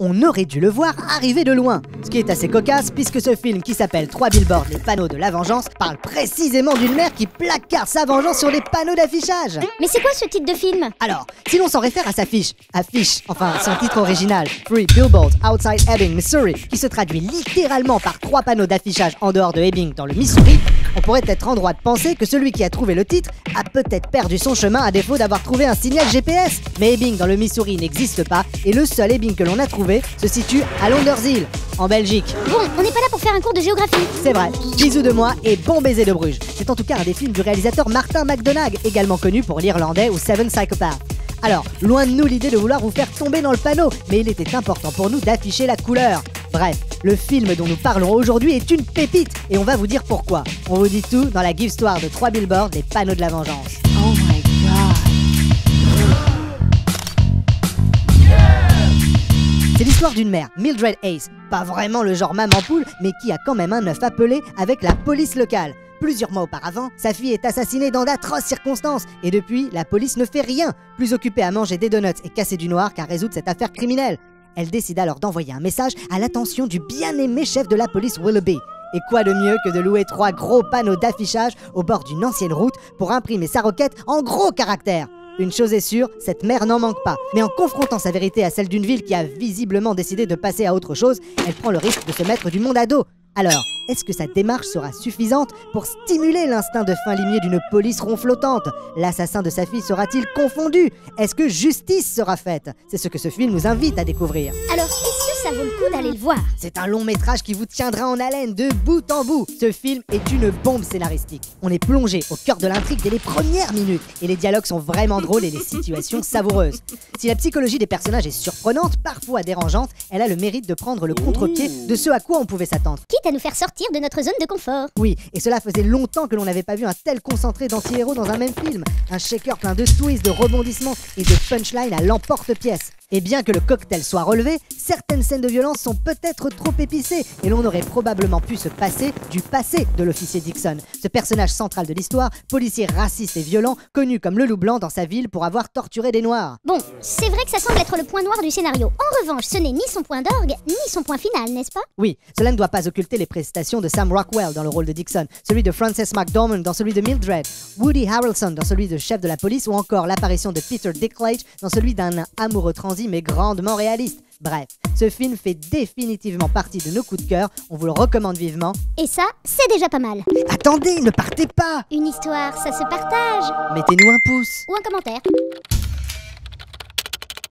On aurait dû le voir arriver de loin. Ce qui est assez cocasse puisque ce film qui s'appelle 3 billboards, les panneaux de la vengeance, parle précisément d'une mère qui placarde sa vengeance sur les panneaux d'affichage. Mais c'est quoi ce titre de film? Alors, si l'on s'en réfère à sa affiche, enfin son titre original, 3 billboards outside Ebbing, Missouri, qui se traduit littéralement par 3 panneaux d'affichage en dehors de Ebbing dans le Missouri, on pourrait être en droit de penser que celui qui a trouvé le titre a peut-être perdu son chemin à défaut d'avoir trouvé un signal GPS. Mais Ebbing dans le Missouri n'existe pas et le seul Ebbing que l'on a trouvé se situe à Londershill, en Belgique. Bon, on n'est pas là pour faire un cours de géographie. C'est vrai, bisous de moi et bon baiser de Bruges. C'est en tout cas un des films du réalisateur Martin McDonagh, également connu pour l'Irlandais ou Seven Psychopaths. Alors, loin de nous l'idée de vouloir vous faire tomber dans le panneau, mais il était important pour nous d'afficher la couleur. Bref, le film dont nous parlons aujourd'hui est une pépite et on va vous dire pourquoi. On vous dit tout dans la Give Story de 3 billboards, les panneaux de la vengeance. Oh my god. C'est l'histoire d'une mère, Mildred Ace, pas vraiment le genre maman poule, mais qui a quand même un œuf appelé avec la police locale. Plusieurs mois auparavant, sa fille est assassinée dans d'atroces circonstances et depuis, la police ne fait rien, plus occupée à manger des donuts et casser du noir qu'à résoudre cette affaire criminelle. Elle décide alors d'envoyer un message à l'attention du bien-aimé chef de la police Willoughby. Et quoi de mieux que de louer 3 gros panneaux d'affichage au bord d'une ancienne route pour imprimer sa requête en gros caractères. Une chose est sûre, cette mère n'en manque pas. Mais en confrontant sa vérité à celle d'une ville qui a visiblement décidé de passer à autre chose, elle prend le risque de se mettre du monde à dos. Alors, est-ce que sa démarche sera suffisante pour stimuler l'instinct de fin limier d'une police ronflotante? L'assassin de sa fille sera-t-il confondu? Est-ce que justice sera faite? C'est ce que ce film nous invite à découvrir. Alors, est-ce que ça vaut le coup d'aller le voir? C'est un long métrage qui vous tiendra en haleine de bout en bout. Ce film est une bombe scénaristique. On est plongé au cœur de l'intrigue dès les premières minutes et les dialogues sont vraiment drôles et les situations savoureuses. Si la psychologie des personnages est surprenante, parfois dérangeante, elle a le mérite de prendre le contre-pied de ce à quoi on pouvait s'attendre. Quitte à nous faire sortir de notre zone de confort. Oui, et cela faisait longtemps que l'on n'avait pas vu un tel concentré d'anti-héros dans un même film. Un shaker plein de twists, de rebondissements et de punchlines à l'emporte-pièce. Et bien que le cocktail soit relevé, certaines scènes de violence sont peut-être trop épicées et l'on aurait probablement pu se passer du passé de l'officier Dixon, ce personnage central de l'histoire, policier raciste et violent, connu comme le loup blanc dans sa ville pour avoir torturé des noirs. Bon, c'est vrai que ça semble être le point noir du scénario. En revanche, ce n'est ni son point d'orgue, ni son point final, n'est-ce pas? Oui, cela ne doit pas occulter les prestations de Sam Rockwell dans le rôle de Dixon, celui de Frances McDormand dans celui de Mildred, Woody Harrelson dans celui de chef de la police ou encore l'apparition de Peter Dinklage dans celui d'un nain amoureux transi mais grandement réaliste. Bref, ce film fait définitivement partie de nos coups de cœur, on vous le recommande vivement. Et ça, c'est déjà pas mal. Attendez, ne partez pas! Une histoire, ça se partage. Mettez-nous un pouce! Ou un commentaire.